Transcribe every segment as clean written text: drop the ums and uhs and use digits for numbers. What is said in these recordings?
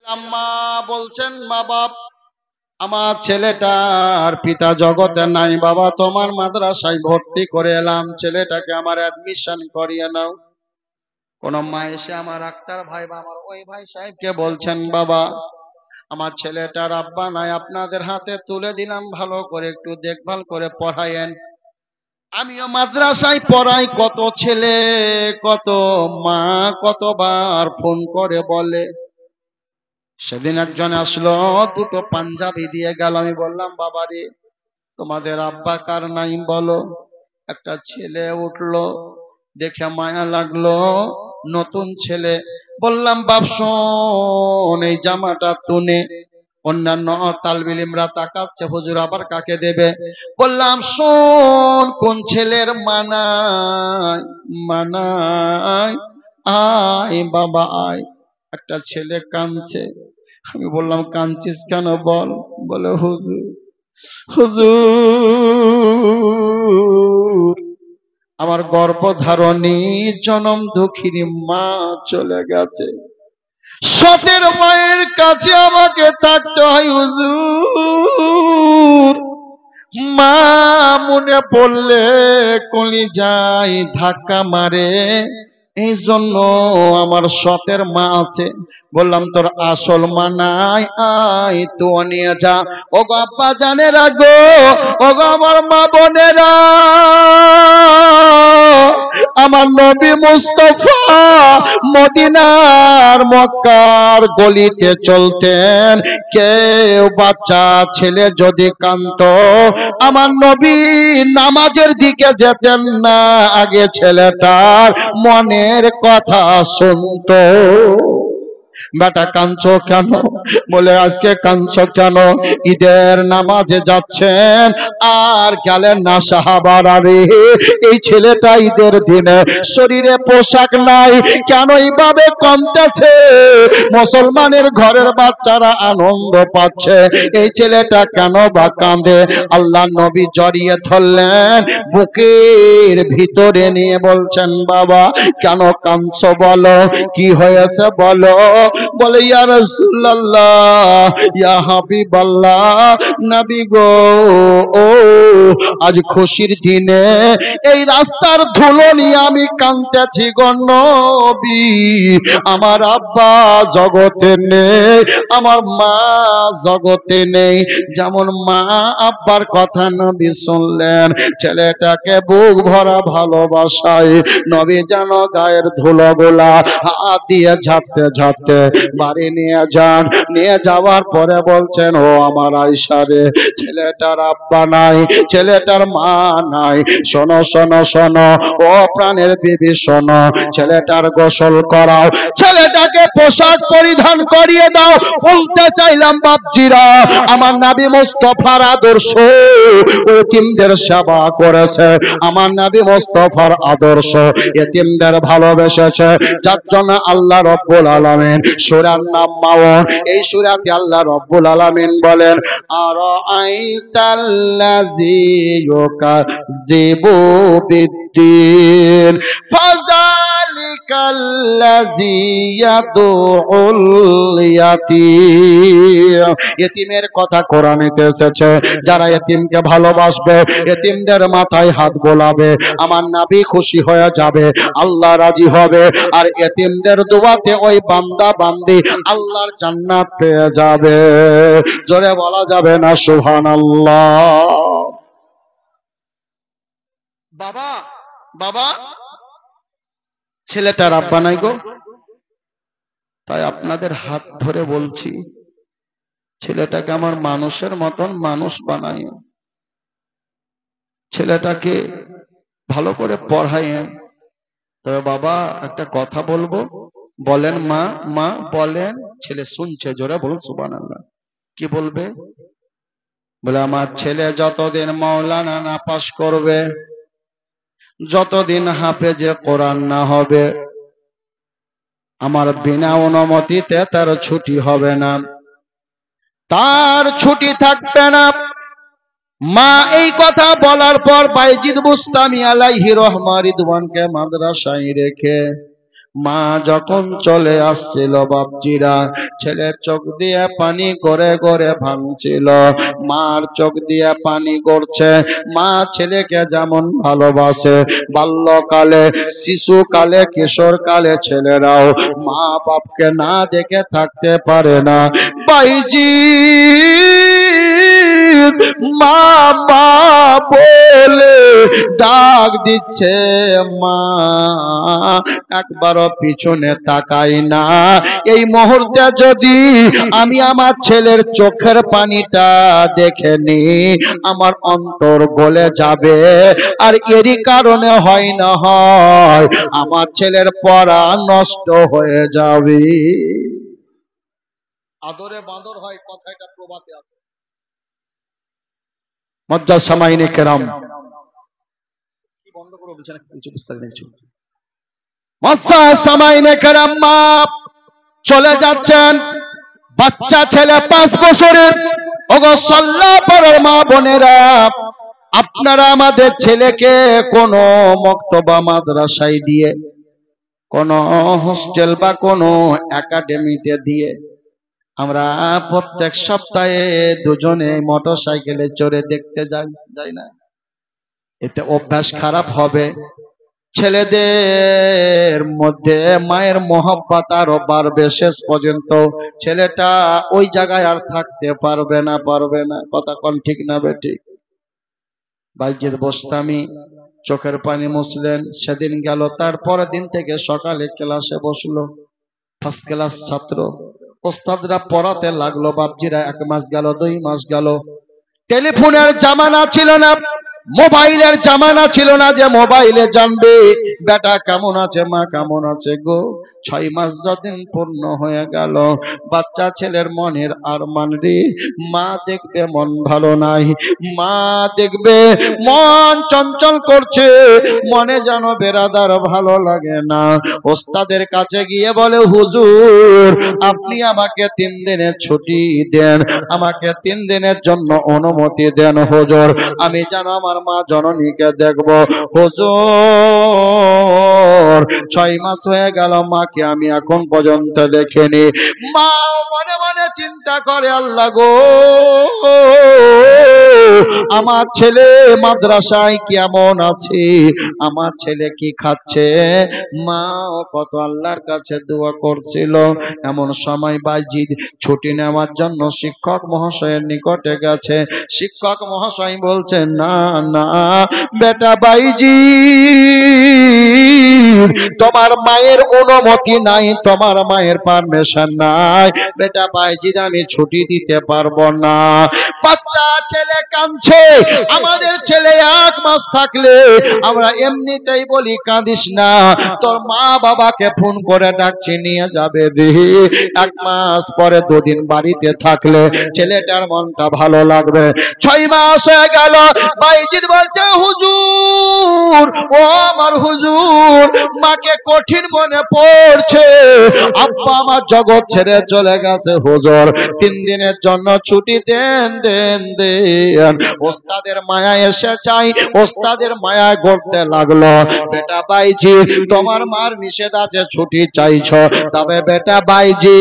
আম্মা বলছেন, মা বাপ আমার ছেলেটার পিতা জগতে নাই, বাবা তোমার মাদ্রাসায় ভর্তি করে এলাম, ছেলেটাকে আমার অ্যাডমিশন করিয়ে নাও। কোন মা এসে আমার ডাক্তার ভাই বা আমার ওই ভাই সাহেবকে বলছেন, বাবা আমার ছেলেটার আব্বা নাই, আপনাদের হাতে তুলে দিলাম, ভালো করে একটু দেখভাল করে পড়ায়েন। আমিও মাদ্রাসায় পড়াই, কত ছেলে কত মা কতবার ফোন করে বলে। সেদিন একজন আসলো, দুটো পাঞ্জাবি দিয়ে গেল। আমি বললাম, বাবারে তোমাদের আব্বা কার নাই বলো। একটা ছেলে উঠলো, দেখে মায়া লাগলো, নতুন ছেলে। বললাম, বাপ শোন, এই জামাটা তুনে। অন্যান্য তালবিল ইমরা তাকাচ্ছে, হুজুর আবার কাকে দেবে। বললাম, শোন, কোন ছেলের মানায় মানায়, আয় বাবা আয়। একটা ছেলে কাঁদছে। আমি বললাম, কাঁদছিস কেন বল। বলে, হুজুর হুজুর আমার গর্ভধারণী জনম দুঃখিনী মা চলে গেছে, সতের মায়ের কাছে আমাকে থাকতে হয় হুজুর। মা মনে পড়লে কলিজায় ধাক্কা মারে, এই জন্য আমার সতের মা আছে। বললাম, তোর আসল মা নাই, আয় তো নিয়ে যা। ও গো আব্বা জানেরা গো, ও গো আমার মা বোনেরা, আমার নবী মুস্তাফা মদিনার মক্কার গলিতে চলতেন, কেউ বাচ্চা ছেলে যদি কাঁদতো, আমার নবী নামাজের দিকে যেতেন না, আগে ছেলেটার মনের কথা শুনতো। বেটা কাঁদছো কেন? বলে, আজকে কাঁদছো কেন? ঈদের নামাজে যাচ্ছেন আর গেলেন না সাহাবারা রে। এই ছেলেটা ঈদের দিনে শরীরে পোশাক নাই, কেন এইভাবে কাঁদতেছে? মুসলমানের ঘরের বাচ্চারা আনন্দ পাচ্ছে, এই ছেলেটা কেন বা কাঁদে? আল্লাহ নবী জড়িয়ে ধরলেন, বুকের ভিতরে নিয়ে বলছেন, বাবা কেন কাঁদছো বলো, কি হয়েছে বলো। বলে, ইয়া রাসূলুল্লাহ, ইয়া হাবিবাল্লাহ, নবী গো, ও আজ খুশির দিনে এই রাস্তার ধুলো নিয়ে আমি কাঁদতেছি গো নবী। আমার আব্বা জগতে নেই, আমার মা জগতে নেই। যেমন মা আব্বার কথা নবী শুনলেন, ছেলেটাকে বুক ভরা ভালোবাসায় নবী যেন গায়ের ধুলোগুলা হাত দিয়ে ঝাড়তে ঝাড়তে বাড়ি নিয়ে যান। নিয়ে যাওয়ার পরে বলছেন, ও আমার আয়েশা রে, ছেলেটার আব্বা নাই, ছেলেটার মা নাই, শোনো শোনো শোনো, ও প্রাণের বিবি শোনো, ছেলেটার গোসল করাও, ছেলেটাকে পোশাক পরিধান করিয়ে দাও। বলতে চাইলাম বাপজিরা, আমার নবী মুস্তাফার আদর্শ এতিমদের সেবা করেছে, আমার নবী মুস্তাফার আদর্শ এতিমদের ভালোবেসেছে, যার জন্য আল্লাহ রব্বুল আলামিন সূরার নাম মাউন, এই সূরাতে আল্লাহ রব্বুল আলামিন বলেন, আরাআইতাল্লাযী ইউকাযযিবু বিদ্দীন ফাযালিকাল্লাযী ইয়াদউল ইয়াতীম। এতিমের কথা কোরআনেতে এসেছে, যারা এতিমকে ভালোবাসবে, এতিমদের মাথায় হাত বোলাবে, আমার নবী খুশি হয়ে যাবে, আল্লাহ রাজি হবে, আর এতিমদের দোয়াতে ওই বান্দা বান্দি আল্লাহর জান্নাত পেয়ে যাবে। জোরে বলা যাবে না সুবহানাল্লাহ? বাবা বাবা ছেলেটার আব্বা নাই গো, তাই আপনাদের হাত ধরে বলছি, ছেলেটাকে আমার মানুষের মতন মানুষ বানায়, ছেলেটাকে ভালো করে পড়ায়েন। তবে বাবা একটা কথা বলবো, বলেন মা, মা বলেন। ছেলে শুনছে, জোরে বলুন সুবহানাল্লাহ। কি বলবে? বলে, আমার ছেলে যতদিন মাওলানা না পাশ করবে, যতদিন হাফেজে কোরআন না হবে, আমার বিনা অনুমতিতে তার ছুটি হবে না, তার ছুটি থাকবে না। মা এই কথা বলার পর বাইজিদ বুস্তামি আলাইহি রহমা রিদওয়ানকে মাদ্রাসায় রেখে মা যখন চলে আসছিল বাপজিরা, ছেলে চোখ দিয়ে পানি করে করে ভাঙছিল। মার চোখ দিয়ে পানি গড়ছে। মা ছেলেকে যেমন ভালোবাসে, বাল্যকালে, শিশুকালে, কিশোরকালে ছেলেরাও মা বাপকে না দেখে থাকতে পারে না। বাইজি মা মা বলে ডাক দিচ্ছে, মা একবারও পিছনে তাকাই না। এই মুহূর্তে যদি আমি আমার ছেলের চোখের পানিটা দেখে নি, আমার অন্তর গলে যাবে। আর এরই কারণে হয় না হয় আমার ছেলের পড়া নষ্ট হয়ে যাবে। আদরে বাঁদর হয়, কথাটা প্রবাদে আছে। মজ্জা সামাইনে কেরাম, কি বন্ধ করে বলছেন কিছু বুঝতে পেরেছি। মজ্জা সামাইনে কেরাম, মা চলে যাচ্ছেন, বাচ্চা ছেলে 5 বছরের। ওগো সাল্লাহ পড়ার মা বোনেরা, আপনারা আমাদের ছেলেকে কোন মক্তবা মাদ্রাসায় দিয়ে, কোন হোস্টেল বা কোন একাডেমিতে দিয়ে আমরা প্রত্যেক সপ্তাহে দুজনে মোটরসাইকেলে চড়ে দেখতে যাই না? এতে অভ্যাস খারাপ হবে। ছেলেদের মধ্যে মায়ের মহব্বত আরো বাড়বে। শেষ পর্যন্ত ছেলেটা ওই জায়গায় আর থাকতে পারবে না, পারবে না। কথা কোন ঠিক না বেঠিক? বাইজের বস্তামি চোখের পানি মুছলেন। সেদিন গেল, তারপরের দিন থেকে সকালে ক্লাসে বসলো। ফার্স্ট ক্লাস ছাত্র। ওস্তাদরা পড়াতে লাগলো। বাপজিরা 1 মাস গেল, 2 মাস গেল। টেলিফোনের জামানা ছিল না, মোবাইলের জামানা ছিল না যে মোবাইলে জানবে বেটা কেমন আছে, মা কেমন আছে গো। 6 মাস যতদিন পূর্ণ হয়ে গেল, বাচ্চা ছেলের মনের আরমান রে, মা দেখবে মন ভালো নাই, মা দেখবে মন চঞ্চল করছে, মনে যেন বেরাদার ভালো লাগে না। ওস্তাদের কাছে গিয়ে বলে, হুজুর আপনি আমাকে 3 দিনের ছুটি দেন, আমাকে 3 দিনের জন্য অনুমতি দেন হুজুর, আমি যেন আমার মা জননীকে দেখব। হুজুর 6 মাস হয়ে গেল, মাকে আমি এখন পর্যন্ত দেখিনি। মা মনে মনে চিন্তা করে, আল্লাহ গো, আমার ছেলে মাদ্রাসায় কেমন আছে, আমার ছেলে কি খাচ্ছে। মা কত আল্লাহর কাছে দোয়া করছিল। এমন সময় বাইজিদ ছুটি নেওয়ার জন্য শিক্ষক মহাশয়ের নিকটে গেছে। শিক্ষক মহাশয় বলছেন, না না বেটা বাইজিদ, তোমার মায়ের অনুমতি নাই, তোমার মায়ের পারমিশন নাই, বেটা বাইজিদ আমি ছুটি দিতে পারবো না। বাচ্চা ছেলে কাঁদছে। আমাদের ছেলে 1 মাস থাকলে আমরা এমনিতেই বলি কাঁদিস না, তোর মা বাবাকে ফোন করে ডাকছি নিয়ে যাবে রে। 1 মাস পরে 2 দিন বাড়িতে থাকলে ছেলেটার মনটা ভালো লাগবে। 6 মাস হয়ে গেল, বাইজিদ বলছে, হুজুর ও আমার হুজুর, মাকে কঠিন মনে পড়ছে, আব্বা আমার জগৎ ছেড়ে চলে গেছে হুজুর, 3 দিনের জন্য ছুটি দেন দেন দেন। ওস্তাদের মায়া এসে চাই, ওস্তাদের মায়া করতে লাগলো। বেটা বাইজি তোমার মার নিষেধ আছে, ছুটি চাইছো, তবে বেটা বাইজি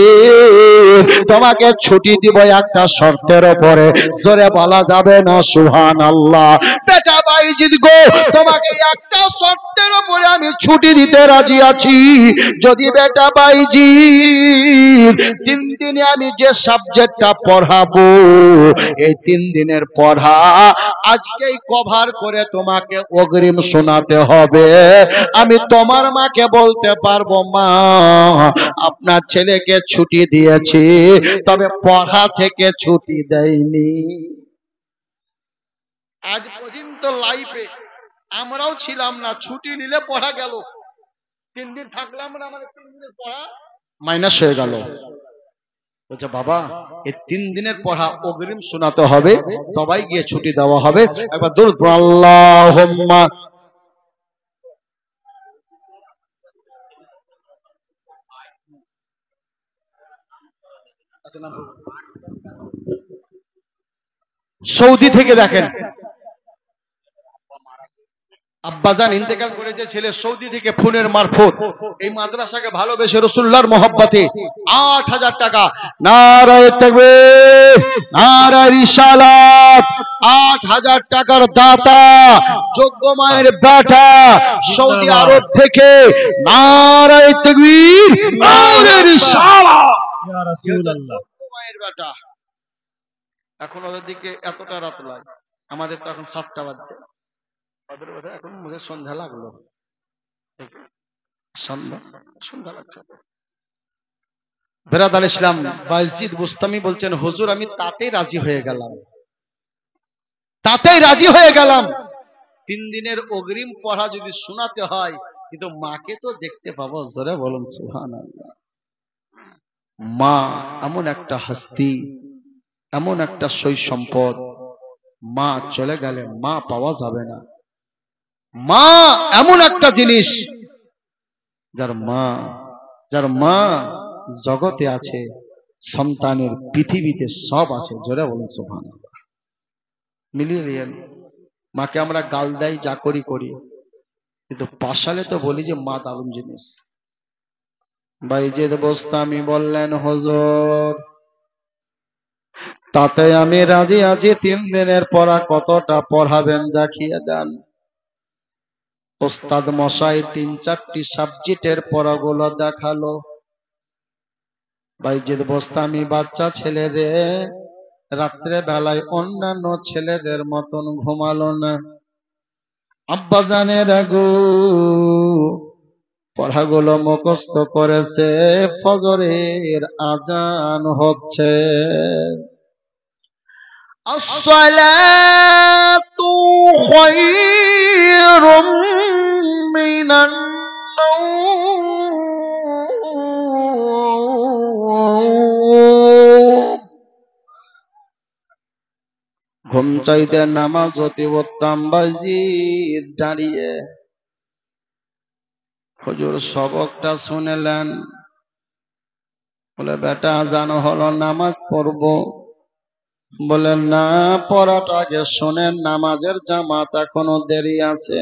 তোমাকে ছুটি দিব একটা শর্তের উপরে, জোরে বলা যাবে না সুবহানাল্লাহ। বেটা বাইজিদ গো, তোমাকে একটা শর্তের উপরে আমি ছুটি দিতে রাজি আছি। যদি বেটা বাইজিদ 3 দিনে আমি যে সাবজেক্টটা পড়াবো, এই 3 দিনের পড়া আজকেই কভার করে তোমাকে অগ্রিম শোনাতে হবে। আমি তোমার মাকে বলতে পারবো, মা আপনার ছেলেকে ছুটি দিয়েছি, তবে পড়া থেকে ছুটি দেয়নি। আজ পর্যন্ত লাইফে আমরাও ছিলাম না, ছুটি নিলে পড়া গেল, 3 দিন থাকলাম না, আমাদের 3 দিনের পড়া মাইনাস হয়ে গেল। বলছে বাবা এই 3 দিনের পড়া অগ্রিম শোনাতে হবে, তবেই গিয়ে ছুটি দেওয়া হবে। একবার দরুদ পড়ো, আল্লাহুম্মা। সৌদি থেকে দেখেন, আব্বাজান ইন্তেকাল করেছে, ছেলে সৌদি থেকে ফোনের মারফত এই মাদ্রাসাকে ভালোবেসে রাসূলুল্লাহর মহব্বতে ৮,০০০ টাকা, নারায়ে তাকবীর, নারায়ে রিসালাত, ৮,০০০ টাকার দাতা যোগ্য মায়ের বেটা সৌদি আরব থেকে, নারায়ে তাকবীর, নারায়ে রিসালাত, ইয়া রাসূলুল্লাহ, মায়ের বেটা। এখন ওদের দিকে এতটা রাত লাগে, আমাদের তো এখন ৭টা বাজছে, এখন মুঝে সন্ধ্যা লাগলো, সন্ধ্যা লাগছে। বেরাদার ইসলাম বায়জিদ বুস্তামি বলছেন, হুজুর আমি তাতেই রাজি হয়ে গেলাম, তাতেই রাজি হয়ে গেলাম। 3 দিনের অগ্রিম পড়া যদি শোনাতে হয়, কিন্তু মাকে তো দেখতে পাবো। জোরে বলুন সুবহানাল্লাহ। মা এমন একটা হস্তি, এমন একটা সই সম্পদ, মা চলে গেলে মা পাওয়া যাবে না। মা এমন একটা জিনিস, যার মা জগতে আছে, সন্তানের পৃথিবীতে সব আছে। জোরে বলুন সুবহানাল্লাহ। মিলিয়ে নিয়েন। মাকে আমরা গাল দেই, যা করি করি, কিন্তু পাশালে তো বলি যে মা দারুণ জিনিস। বাইজিদ বোস্তামি বললেন, হুজুর তাতে আমি রাজি আছি, 3 দিনের পড়া কতটা পড়াবেন দেখিয়ে দেন। ওস্তাদ মশাই 3-4টি সাবজেক্টের পড়াগুলো দেখালো। বাইজিদ বোস্তামি বাচ্চা ছেলে রে, রাত্রে বেলায় অন্যান্য ছেলেদের মতন ঘুমালো না। আব্বাজানের আগু পড়াগুলো মুখস্থ করেছে, ফজরের আজান হচ্ছে। আসসালাতু খায়রুম মিনান নাওম। ঘুম চাইতে নামাজ অতি উত্তম। বাজিদ দাঁড়িয়ে, হুজুর সবকটা শুনলেন। বলে বেটা আজান হলো, নামাজ পড়বো। বলে না, পড়াটা আগে শোনেন, নামাজের জামাত এখনো দেরি আছে।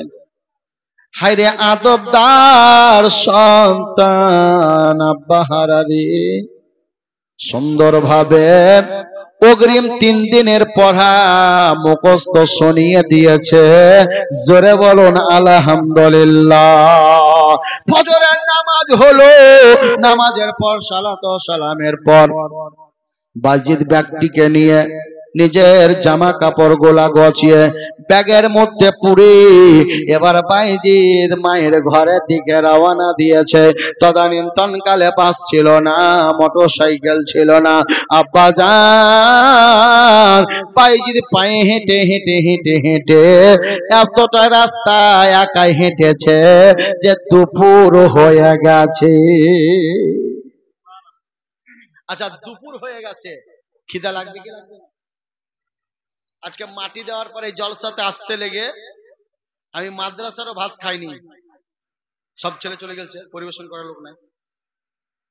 হায়রে আদবদার সন্তান আব্বা হারারি সুন্দরভাবে অগ্রিম 3 দিনের পড়া মুখস্থ শুনিয়ে দিয়েছে। জোরে বলুন আলহামদুলিল্লাহ। ফজরের নামাজ হলো, নামাজের পর সালাত ও সালামের পর বাজিদ ব্যাগটিকে নিয়ে নিজের জামা কাপড় গোলা গছিয়ে ব্যাগের মধ্যে পুরে এবার বাইজিদ মায়ের ঘরের দিকে রওনা দিয়েছে। তদানীন্তন কালে বাস ছিল না, মোটর সাইকেল ছিল না। আব্বাজান বাইজিদ পায়ে হেঁটে হেঁটে হেঁটে হেঁটে এতটা রাস্তা একাই হেঁটেছে যে দুপুর হয়ে গেছে। আচ্ছা, দুপুর হয়ে গেছে, খিদা লাগবে কি লাগবে? আজকে মাটি দেওয়ার পরে জলসাতে আসতে লেগে আমি মাদ্রাসারও ভাত খাইনি। সব ছেলে চলে গেছে, পরিবেশন করার লোক নাই,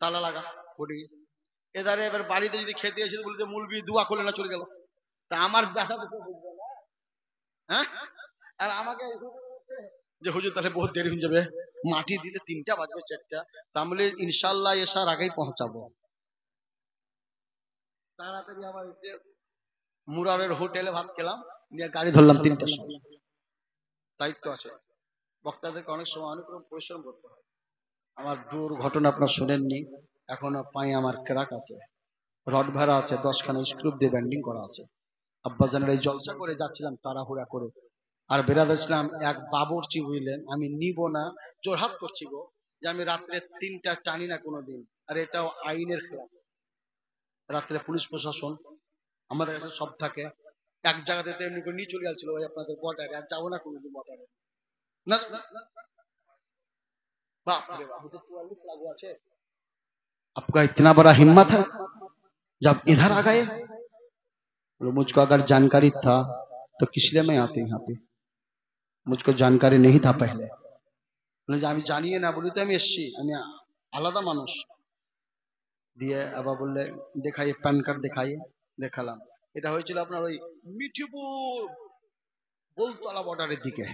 তালা লাগা বডি। এধারে এবার বাড়িতে যদি খেতে এসে বলতে মুলবি দুয়া করলে না, চলে গেল। তা আমার ব্যথা দেখে বুঝবে না, হ্যাঁ? আর আমাকে যে হুজুর তাহলে বহুত দেরি হয়ে যাবে, মাটি দিলে 3টা বাজবে 4টা, তাহলে ইনশাল্লাহ এসার আগেই পৌঁছাবো। তাড়াতাড়ি আবার মুরারের হোটেলে ভাত খেলাম, নিয়ে গাড়ি ধরলাম 3টার সময়। দায়িত্ব আছে, বক্তাদেরকে অনেক সময় অনেক রকম পরিশ্রম করতে হয়। আমার দুর্ঘটনা আপনার শুনেননি, এখনো পায়ে আমার ক্র্যাক আছে, রড ভেড়া আছে, 10খানা স্ক্রুপ দিয়ে ব্যান্ডিং করা আছে। আব্বাজানের এই জলসা করে যাচ্ছিলাম তাড়াহুড়া করে, আর বেরাদার ইসলাম এক বাবরচি, বুঝলেন, আমি নিব না, জোরহাত করছি গো যে আমি রাত্রে 3টা টানি না কোনোদিন, আর এটাও আইনের খেলাফ। রাত্রে পুলিশ প্রশাসন আমাদের কাছে সব থাকে। এক জায়গাতে তো এমনি করে নিয়ে চলে গেছিল, ওই আপনাদের বর্ডারে, আর যাবো না কোনোদিন বর্ডারে না। बाप रे बाप, मुझे 44 लागू আছে। आपका इतना बड़ा हिम्मत है जब इधर आ गए। मुझको अगर जानकारी था तो किस लिए मैं आते यहाँ पे, मुझको जानकारी नहीं था पहले। আমি জানিয়ে না বলি তো আমি এসছি, আমি আলাদা মানুষ। দিয়ে আবার বললে দেখাইয়ে প্যান কার্ড, দেখাইয়ে দেখালাম। এটা হয়েছিল আপনার ওই মিঠিপুর বোলতলা বর্ডারের দিকে।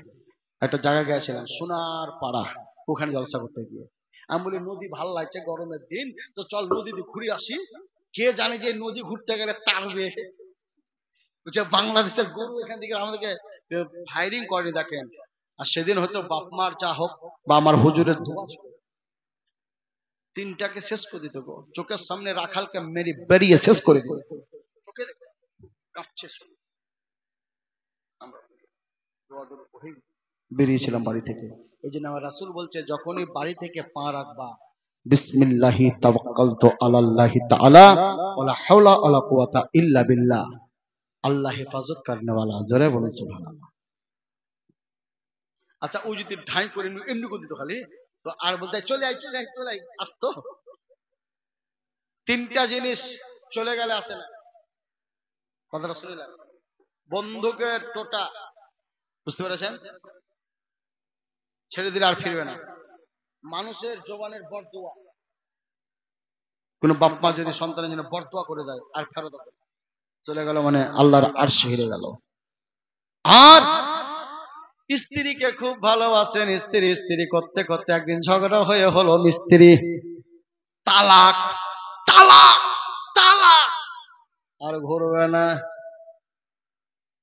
একটা জায়গায় গেছিলাম সোনার পাড়া, ওখানে জলসা করতে গিয়ে আমি বলি নদী ভালো লাগছে গরমের দিন, তো চল নদীতে ঘুরে আসি। কে জানে যে নদী ঘুরতে গেলে তারবে, বাংলাদেশের গরু এখান থেকে আমাদেরকে ফায়ারিং করে দেখেন। আর সেদিন হয়তো বাপ মার চা হোক বা আমার হুজুরের দোয়া ছিল, তিনটাকে শেষ করে দিত গো, চোখের সামনে রাখালকে মেরে বেরিয়ে শেষ করে দিত, চোখে কাঁপছে। আমরা বেরিয়েছিলাম বাড়ি থেকে। এই জন্য আমার রাসূল বলছে যখনই বাড়ি থেকে পা রাখবা বিসমিল্লাহি তাওয়াক্কালতু আলাল্লাহি তাআলা ওয়ালা হাওলা ওয়ালা কুওয়াতা ইল্লা বিল্লাহ, আল্লাহ হেফাজত করনে वाला, জোরে বলুন সুবহানাল্লাহ। আচ্ছা ও যদি ঢাই করে এমনি করে দিত খালি, তো আর বলতে চলে আয় চলে আয় চলে আয়, আসতো। তিনটা জিনিস চলে গেলে আসে না, কথাটা শুনে না। বন্দুকের টোটা, বুঝতে পেরেছেন, ছেড়ে দিলে আর ফিরবে না। মানুষের জবানের বরদোয়া, কোন বাপ মা যদি সন্তানের জন্য বরদোয়া করে দেয় আর ফেরত চলে গেল মানে আল্লাহর আরশ হেরে গেল। আর স্ত্রীকে খুব ভালোবাসেন, স্ত্রী স্ত্রী করতে করতে একদিন ঝগড়া হয়ে হলো মিস্ত্রি, তালাক তালাক তালাক, আর ঘুরবে না।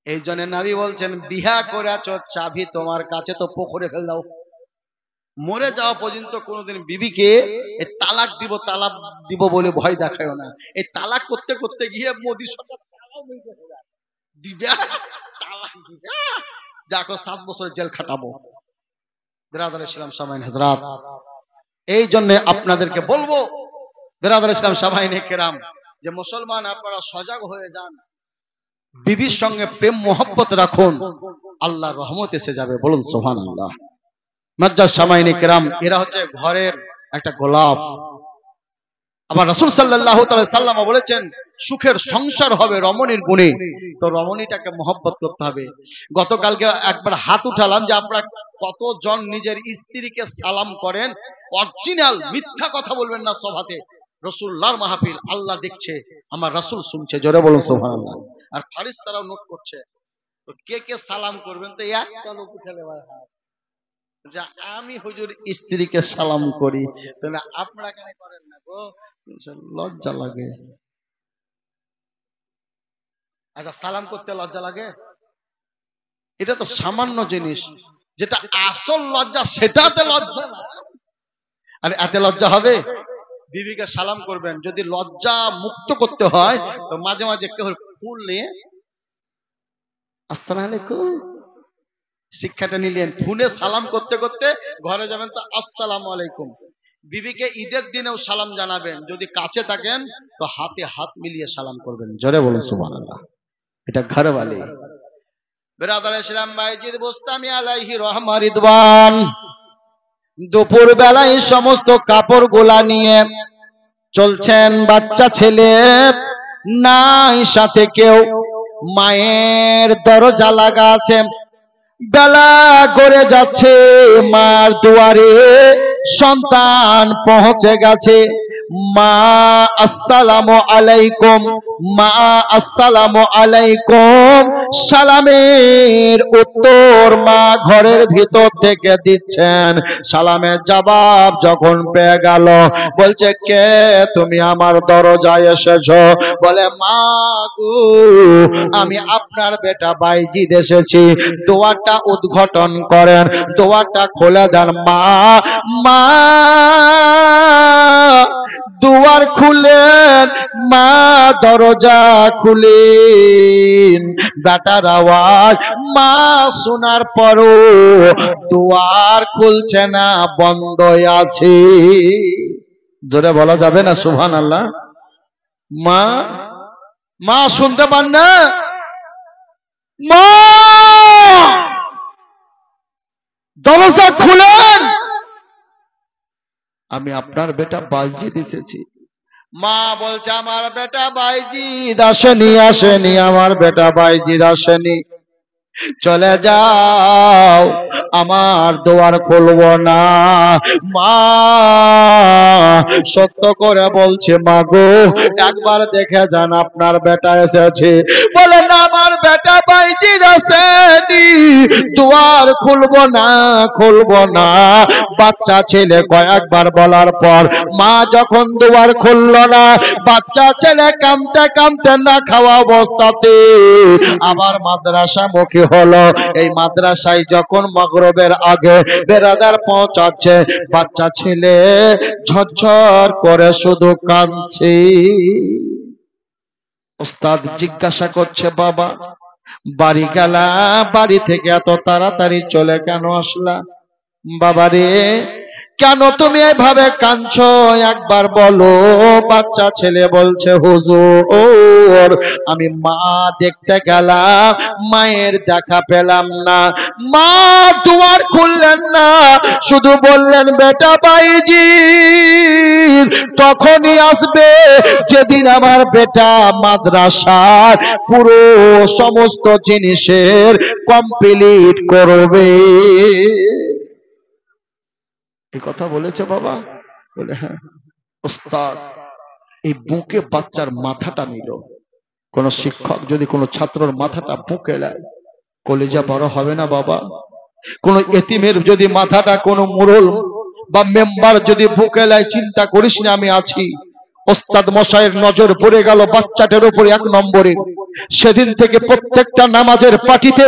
এই জন্য নবী বলছেন বিহা করেছো চাবি তোমার কাছে, তো পুকুরে ফেল দাও। মরে যাওয়া পর্যন্ত কোনোদিন বিবিকে এই তালাক দিব বলে ভয় দেখায় না। এই তালাক করতে করতে গিয়ে মোদী সরকার দিবে তালাক দিবে, দেখো 7 বছর জেল খাটাবো। বিরাদর ইসলাম সামাইন হযরত, এই জন্য আপনাদেরকে বলবো বিরাদর ইসলাম সামাইন কেরাম, যে মুসলমান আপনারা সজাগ হয়ে যান, বিবির সঙ্গে প্রেম মোহব্বত রাখুন, আল্লাহর রহমত এসে যাবে, বলুন সুবহানাল্লাহ। মাজ্জাজ সামাইন কেরাম, এরা হচ্ছে ঘরের একটা গোলাপ। আবার রাসূল সাল্লাল্লাহু তাআলা সাল্লাম বলেছেন সুখের সংসার হবে রমণীর গুণে, তো রমণীটাকে মহব্বত করতে হবে। গতকালকে একবার হাত উঠালাম যে আপনারা কতজন নিজের স্ত্রীকে সালাম করেন, অরিজিনাল মিথ্যা কথা বলবেন না সভাতে, রাসূলুল্লাহর মাহফিল আল্লাহ দেখছে, আমার রাসূল শুনছে, জোরে বলুন সুবহানাল্লাহ। আর ফারিস্তারাও নোট করছে, তো কে কে সালাম করবেন, তো একটা লোক উঠে দেওয়া হয় যে আমি হুজুর স্ত্রীকে সালাম করি, তাহলে আপনারা কেন করেন না গো? লজ্জা লাগে। আচ্ছা সালাম করতে লজ্জা লাগে, এটা তো সামান্য জিনিস, যেটা আসল লজ্জা সেটাতে লজ্জা না। আরে এতে লজ্জা হবে? বিবিকে সালাম করবেন, যদি লজ্জা মুক্ত করতে হয় তো মাঝে মাঝে কেউ ফুল নিয়ে আসসালামু আলাইকুম, শিক্ষাটা নিলেন, ফোনে সালাম করতে করতে ঘরে যাবেন তো আসসালামু আলাইকুম। বিবিকে ঈদের দিনেও সালাম জানাবেন, যদি কাছে থাকেন তো হাতে হাত মিলিয়ে সালাম করবেন, জোরে বলুন সুবহানাল্লাহ। এটা ঘরওয়ালি। বিরাদর ইসলাম বাইজিদ বুস্তামি আলাইহি রহমা রিদওয়ান দুপুর বেলায় সমস্ত কাপড় গোলা নিয়ে চলছেন, বাচ্চা ছেলে নাই সাথে কেউ, মায়ের দরজা লাগা আছে, বেলা গড়ে যাচ্ছে, মার দুয়ারে সন্তান পৌঁছে গেছে। মা আসসালামু আলাইকুম, মা আসসালামু আলাইকুম, সালামের উত্তর মা ঘরের ভিতর থেকে দিচ্ছেন। সালামের জবাব যখন পেয়ে গেল, বলছে কে তুমি আমার দরজায় এসেছো? বলে মা গো আমি আপনার বেটা বাইজিদ এসেছি, দোয়ারটা উদ্ঘাটন করেন, দোয়ারটা খুলে দেন। মা মা দুয়ার খুলেন, মা দরজা খুলেন, বেটার আওয়াজ মা শোনার পরও দুয়ার খুলছে না, বন্ধ আছে। জোরে বলা যাবে না সুবহানাল্লাহ? মা মা শুনতে পান না? মা দরজা খুলেন, আমি আপনার বেটা বাইজিদ এসেছি। মা বলছে আমার বেটা বাইজিদ আসেনি, আসেনি, আমার বেটা বাইজিদ আসেনি, চলে যাও, আমার দুয়ার খুলবো না। মা সত্য করে বলছে মা গো একবার দেখে যান আপনার বেটা এসেছে। বলে না আমার বেটা বাইজিদ বাইজিদ আসেনি, দুয়ার খুলবো না। বাচ্চা ছেলে কয়েকবার বলার পর মা যখন দুয়ার খুলল না, বাচ্চা ছেলে কাঁদতে কাঁদতে না খাওয়া অবস্থাতে আবার মাদ্রাসা মুখী হলো। এই মাদ্রাসায় যখন মাগরিবের আগে বেরাদার পৌঁছাচ্ছে, বাচ্চা ছেলে ঝরঝর করে শুধু কাঁদছে। ওস্তাদ জিজ্ঞাসা করছে, বাবা বাড়ি গেলা, বাড়ি থেকে এত তাড়াতাড়ি চলে কেন আসলা? বাবা রে, কেন তুমি এইভাবে কাঁদছো একবার বলো। বাচ্চা ছেলে বলছে, হুজুর আমি মা দেখতে গেলাম, মায়ের দেখা পেলাম না। মা দুয়ার খুললেন না, শুধু বললেন বেটা বাইজি তখনই আসবে যেদিন আমার বেটা মাদ্রাসার পুরো সমস্ত জিনিসের কমপ্লিট করবে। এই কথা বলেছে বাবা? বলে হ্যাঁ। ওস্তাদ এই বুকে বাচ্চার মাথাটা নিল। কোন শিক্ষক যদি কোনো ছাত্রর মাথাটা বুকে নেয়, কলেজা বড় হবে না বাবা? কোন এতিমের যদি মাথাটা কোনো মুরল বা মেম্বার যদি বুকে নেয়, চিন্তা করিস না আমি আছি। ওস্তাদ মশাইয়ের নজর পড়ে গেল বাচ্চাটার উপরে এক নম্বরে। সেদিন থেকে প্রত্যেকটা নামাজের পার্টিতে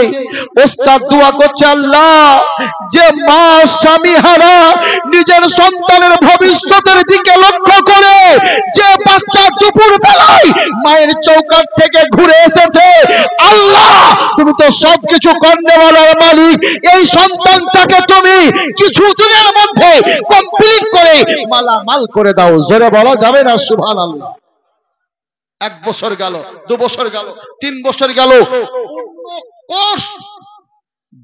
ওস্তাদ দোয়া করছে, আল্লাহ যে মা স্বামী হারা নিজের সন্তানের ভবিষ্যতের দিকে লক্ষ্য করে যে বাচ্চা দুপুর বেলায় মায়ের চৌকাঠ থেকে ঘুরে এসেছে, আল্লাহ তুমি তো সবকিছু করনেওয়ালার মালিক, এই সন্তানটাকে তুমি কিছু দিনের মধ্যে কমপ্লিট করে মালামাল করে দাও। জোরে বলা যাবে না সুবহানাল্লাহ? 1 বছর গেল, 2 বছর গেল, 3 বছর গেল, কোর্স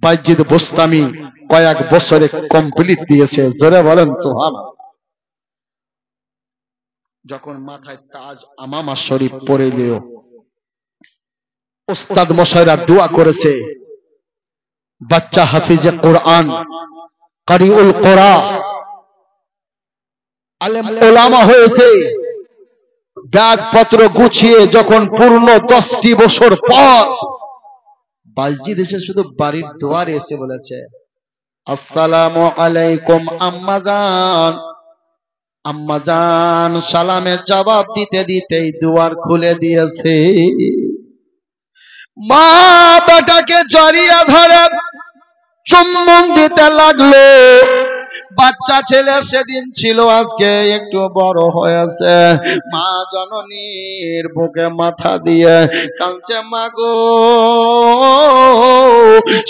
বাইজিদ বোস্তামি কয়েক বছরে কমপ্লিট দিয়েছে। জোরে বলেন সুবহানাল্লাহ। যখন মাথায় তাজ আমামা শরীফ পরে নিও, ওস্তাদ মশাইরা দোয়া করেছে বাচ্চা হাফিজে কোরআন, কারিউল কোরআন, আলেম ওলামা হয়েছে। ব্যাগপত্র গুছিয়ে যখন পূর্ণ 10টি বছর পর বাইজিদ এসে শুধু বাড়ির দুয়ারে এসে বলেছে, আসসালামু আলাইকুম আম্মাজান। আম্মাজান সালামের জবাব দিতে দিতেই দুয়ার খুলে দিয়েছে। মা বেটাকে জড়িয়ে ধরে চুম্বন দিতে লাগলো। বাচ্চা ছেলে সেদিন ছিল, আজকে একটু বড় হয়েছে। মা জননীর বুকে মাথা দিয়ে কাঁদছে, মা গো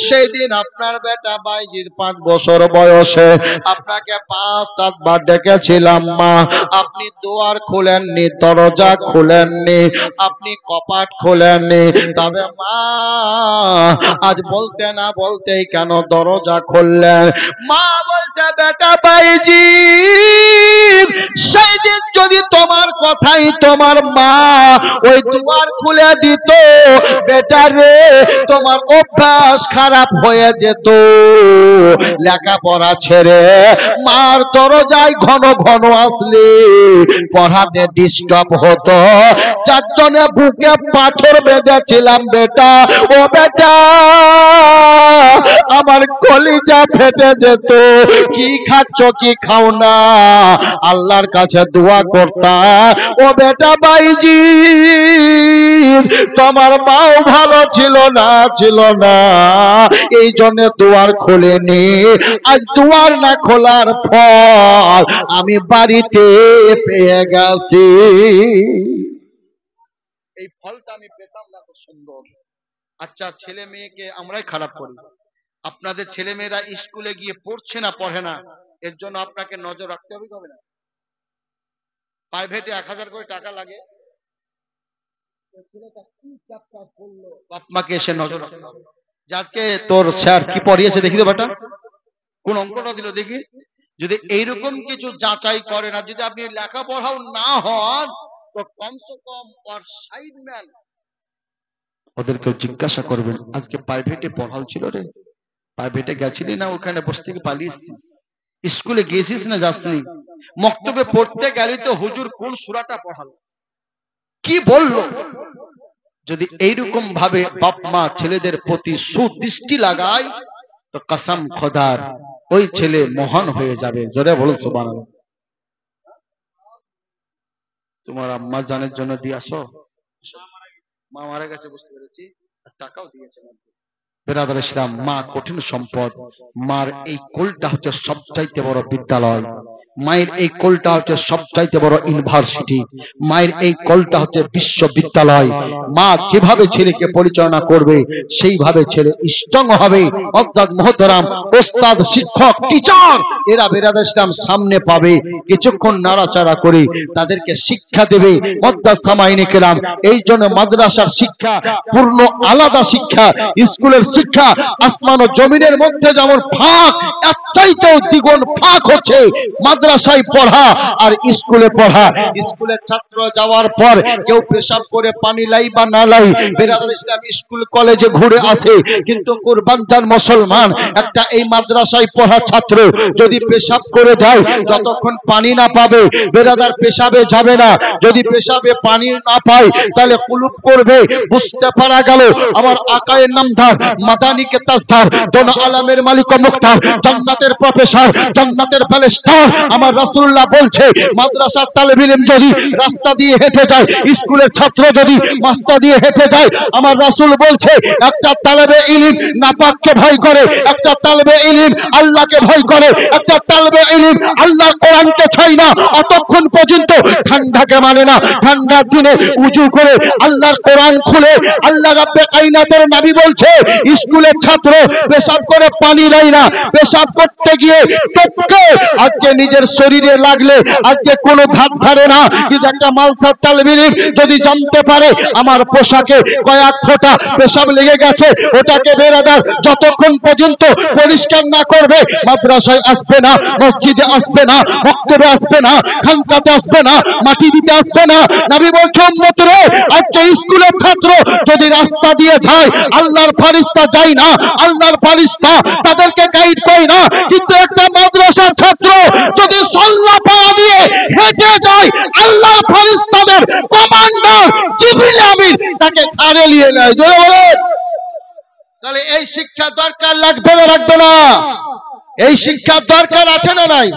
সেদিন আপনার বেটা বাইজিদ 5 বছর বয়সে আপনাকে 5-7 বার ডেকেছিলাম মা, আপনি দুয়ার খুলেননি, দরজা খুলেননি, আপনি কপাট খুলেননি। তবে মা আজ বলতে না বলতেই কেন দরজা খুললেন? মা বলছে, বেটা বাইজিদ সেই দিন যদি তোমার কথাই তোমার মা ওই দুয়ার খুলে দিত, বেটা রে তোমার অভ্যাস খারাপ হয়ে যেত। লেখাপড়া ছেড়ে মার দরজায় ঘন ঘন আসলে পড়াতে ডিস্টার্ব হতো, যার জন্য বুকে পাথর বেঁধেছিলাম বেটা। ও বেটা আমার কলিজা ফেটে যেত। কি খাচ্ছ কি খাও না আল্লাহর কাছে দোয়া করতাম। ও বেটা বাইজিদ তোমার মাও ভালো ছিল না, এই জন্য দুয়ার খোলেনি। আজ দুয়ার না খোলার ফল আমি বাড়িতে পেয়ে গেছি। এই ফলটা আমি পেতাম না, খুব সুন্দর। আচ্ছা ছেলে মেয়েকে আমরাই খারাপ করি। আপনাদের ছেলে মেয়েরা স্কুলে গিয়ে পড়ছে না পড়ে না, এর জন্য আপনাকে নজর রাখতে হবে না? প্রাইভেটে 1000 করে টাকা লাগে, আপনাকে এসে নজর রাখতে হবে। যাকে তোর স্যার কি পড়িয়েছে দেখি তো বেটা, কোন অঙ্কটা দিল দেখি। যদি এইরকম কিছু যাচাই করে না, যদি আপনি লেখাপড়াও না হন, তো কমসে কম ওর সাইডম্যান ওদেরকে জিজ্ঞাসা করবেন, আজকে প্রাইভেটে পড়াল ছিল রে, প্রাইভেটে গেছিলি না, ওখানে বসে থেকে পালিয়েছিস, স্কুলে গেছিস না যাসনি, মক্তবে পড়তে গেলি তো হুজুর কোন সূরাটা পড়ালো, কি বললো, যদি এইরকম ভাবে বাপ মা ছেলেদের প্রতি সুদৃষ্টি লাগায় তো কসম খোদার ওই ছেলে মহান হয়ে যাবে। জোরে বলুন সুবহানাল্লাহ। তোমার আম্মা জানের জন্য দিয়ে আসো, মা মারা গেছে বুঝতে পেরেছি, টাকাও দিয়েছে। বেরাদার ইসলাম, মা কঠিন সম্পদ। মার এই কোলটা হচ্ছে সবচাইতে বড় বিদ্যালয়, মায়ের এই কোলটা হচ্ছে সবচাইতে বড় ইউনিভার্সিটি, মায়ের এই কোলটা হচ্ছে বিশ্ববিদ্যালয়। মা যেভাবে ছেলেকে পরিচালনা করবে সেইভাবে ছেলে স্ট্রং হবে। অর্থাৎ মহতরাম ওস্তাদ, শিক্ষক, টিচার এরা বেরাদার ইসলাম সামনে পাবে, কিছুক্ষণ নাড়াচাড়া করে তাদেরকে শিক্ষা দেবে। মদ্দাস সামাইনে কেরাম, এই জন্য মাদ্রাসার শিক্ষা পূর্ণ আলাদা শিক্ষা। স্কুলের শিক্ষা আসমান ও জমিনের মধ্যে যেমন ফাঁক, এর চাইতেও দ্বিগুণ ফাঁক হচ্ছে মাদ্রাসায় পড়া আর স্কুলে পড়া। স্কুলে ছাত্র যাওয়ার পর কেউ পেশাব করে পানি লাই বা না লাই, বেরাদার ইসলাম স্কুল কলেজে ঘুরে আসে, কিন্তু কুরবান জান মুসলমান একটা এই মাদ্রাসায় পড়া ছাত্র যদি পেশাব করে দেয়, যতক্ষণ পানি না পাবে বেরাদার পেশাবে যাবে না। যদি পেশাবে পানি না পায় তাহলে কুলুপ করবে। বুঝতে পারা গেল আমার আকায়ের নামধার, মাদানিকে তাজদার, দোন আলমের মালিক ও মুখতার, জান্নাতের প্রফেসর, জান্নাতের ব্যারিস্টার আমার রাসূলুল্লাহ বলছে, মাদ্রাসার তালেবে ইলম যদি রাস্তা দিয়ে হেঁটে যায়, স্কুলের ছাত্র যদি রাস্তা দিয়ে হেঁটে যায়, আমার রাসূল বলছে একটা তালেবে ইলম নাপাককে ভয় করে, একটা তালেবে ইলম আল্লাহকে ভয় করে, একটা তালেবে ইলম আল্লাহর কোরআনকে ছাই না অতক্ষণ পর্যন্ত ঠান্ডাকে মানে না। ঠান্ডার দিনে উজু করে আল্লাহর কোরআন খুলে আল্লাহ রাব্বে কায়নাতের নবী বলছে, স্কুলের ছাত্র পেশাব করে পানি নেয় না, পেশাব করতে গিয়ে টপকে আজকে নিজের শরীরে লাগলে আজকে কোনো ধার ধারে না। কিন্তু একটা মালসার তালেবে ইলম যদি জানতে পারে আমার পোশাকে কয়েক ফোঁটা পেশাব লেগে গেছে, ওটাকে বেরাদার যতক্ষণ পর্যন্ত পরিষ্কার না করবে মাদ্রাসায় আসবে না, মসজিদে আসবে না, মক্তবে আসবে না, খানকাতে আসবে না, মাটি দিতে আসবে না। নবী বলছেন উম্মতরে, আজকে স্কুলের ছাত্র যদি রাস্তা দিয়ে যায় আল্লাহর ফেরেশতা যায় না, আল্লাহর ফেরেশতা তাদেরকে গাইড করে না। কিন্তু একটা মাদ্রাসার ছাত্র যদি সল্লা পা দিয়ে হেঁটে যায়, আল্লাহর ফেরেশতাদের কমান্ডার জিবরিল আমিন তাকে ঘাড়ে নিয়ে নেয়। জোরে বলেন। তাহলে এই শিক্ষা দরকার লাগবে না লাগবে না? এই শিক্ষা দরকার আছে না নাই?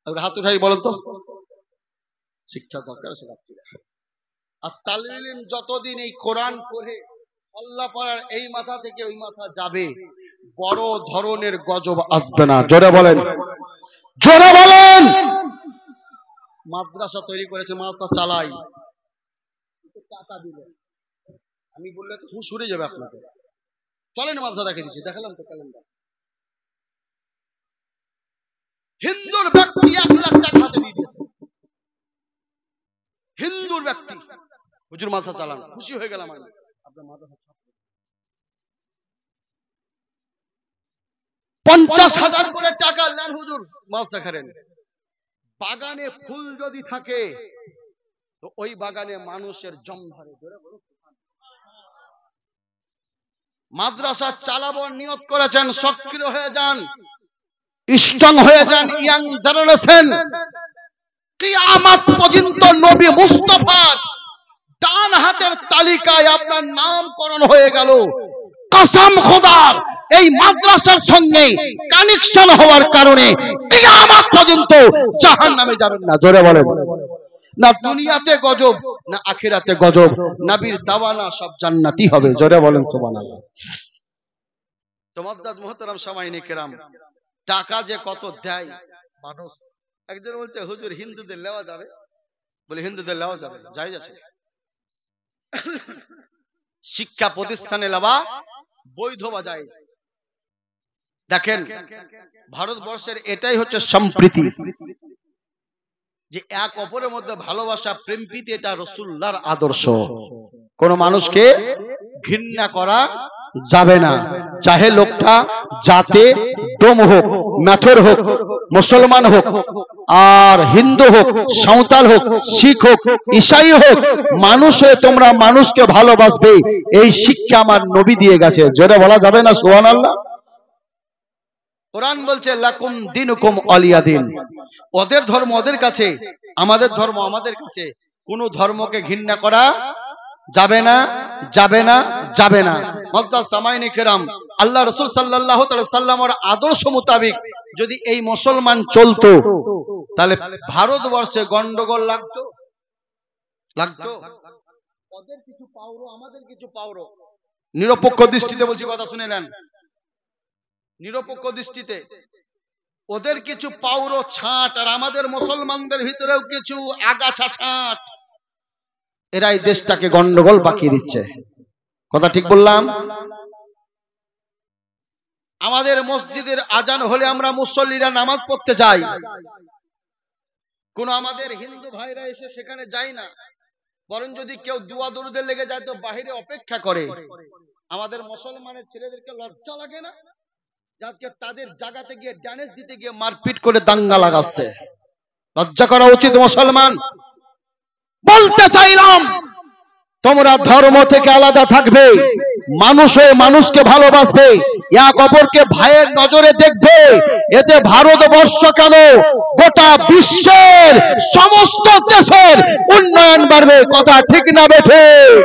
হাত উঠাই বলেন তো। শিক্ষা দরকার আছে। আর তালিম যতদিন এই কোরআন পড়ে আল্লাহ পড়ার এই মাথা থেকে ওই মাথা যাবে, বড় ধরনের গজব আসবে না। জোরে বলেন, জোরে বলেন। মাদ্রাসা তৈরি করেছে, মাদ্রাসা চালাই, টাকা দিলে আমি বললে তো হুঁশ উড়ে যাবে আপনাকে। চলেন মাদ্রাসা দেখে দিচ্ছি, দেখালাম তো ক্যালেন্ডার। হিন্দুর ব্যক্তি 1 লাখ টাকা হাতে দিয়ে দিয়েছে। হিন্দুর ব্যক্তি হুজুর মাদ্রাসা চালান, খুশি হয়ে গেলাম আমি। আপনার মাদ্রাসা 50,000 করে টাকা নেন হুজুর মাদ্রাসা করেন। বাগানে ফুল যদি থাকে তো ওই বাগানে মানুষের জম ধরে। মাদ্রাসা চালাবো নিয়ত করেছেন, সক্রিয় হয়ে যান, স্ট্রং হয়ে যান। ইয়াং জেনারেশন কিয়ামত পর্যন্ত নবী মুস্তাফার ডান হাতের তালিকায় আপনার নামকরণ হয়ে গেল। কসম খোদার, এই মাদ্রাসার সঙ্গে কানেকশন হওয়ার কারণে কিয়ামত পর্যন্ত জাহান্নামে যাবেন না। জোরে বলেন। না দুনিয়াতে গজব না আখিরাতে গজব, নবীর দাওয়ানা সব জান্নাতি হবে। জোরে বলেন সুবহানাল্লাহ। তোমাদের মুহতারাম সামাইনে কেরাম, টাকা যে কত দেয় মানুষ। একজন বলছে হুজুর হিন্দুদের নেওয়া যাবে, বলে হিন্দুদের নেওয়া যাবে, জায়েজ আছে। শিক্ষা প্রতিষ্ঠানে নেওয়া বৈধ বা জায়েজ। দেখেন ভারতবর্ষের এটাই হচ্ছে সম্প্রীতি, যে এক অপরের মধ্যে ভালোবাসা, প্রেম প্রীতি, এটা রাসূলুল্লাহর আদর্শ। কোন মানুষকে ঘৃণা করা যাবে না, চাহে লোকটা জাতে ডোম হোক, ম্যাথর হোক, মুসলমান হোক, আর হিন্দু হোক, সাঁওতাল হোক, শিখ হোক, ঈসাই হোক, মানুষ হয়ে তোমরা মানুষকে ভালোবাসবে, এই শিক্ষা আমার নবী দিয়ে গেছে। জোরে বলা যাবে না সুবহানাল্লাহ? কোরআন বলছে লাকুম দিনুকুম ওয়ালিয়া দিন। ওদের ধর্ম ওদের কাছে, আমাদের ধর্ম আমাদের কাছে। কোন ধর্মকে ঘৃণা করা যাবে না, যাবে না, যাবে না। মুআজ্জাজ সামাইনে কেরাম, আল্লাহ রাসূল সাল্লাল্লাহু আলাইহি সাল্লামের আদর্শ মোতাবেক যদি এই মুসলমান চলতো তাহলে ভারতবর্ষে গন্ডগোল লাগতো? লাগতো? ওদের কিছু পাওরো, আমাদের কিছু পাওরো। নিরপেক্ষ দৃষ্টিতে বলছি, কথা শুনে নেন। নিরপেক্ষ দৃষ্টিতে ওদের কিছু পাওরো ছাঁট আর আমাদের মুসলমানদের ভিতরেও কিছু আগাছা ছাঁট, এরাই দেশটাকে গন্ডগোল পাকিয়ে দিচ্ছে। কথা ঠিক বললাম? আমাদের মসজিদের আজান হলে আমরা মুসল্লিরা নামাজ পড়তে যাই, কোন আমাদের হিন্দু ভাইরা এসে সেখানে যায় না, বরং যদি কেউ দুয়া দরুদে লেগে যায় তো বাইরে অপেক্ষা করে। আমাদের মুসলমানের ছেলেদেরকে লজ্জা লাগে না আজকে তাদের জায়গাতে গিয়ে ড্যান্স দিতে গিয়ে মারপিট করে দাঙ্গা লাগাচ্ছে? লজ্জা করা উচিত মুসলমান। বলতে চাইলাম তোমরা ধর্ম থেকে আলাদা থাকবে, মানুষ হয়ে মানুষকে ভালোবাসবে, এক অপরকে ভাইয়ের নজরে দেখবে, এতে ভারতবর্ষ কেন গোটা বিশ্বের সমস্ত দেশের উন্নয়ন বাড়বে। কথা ঠিক না বেঠিক?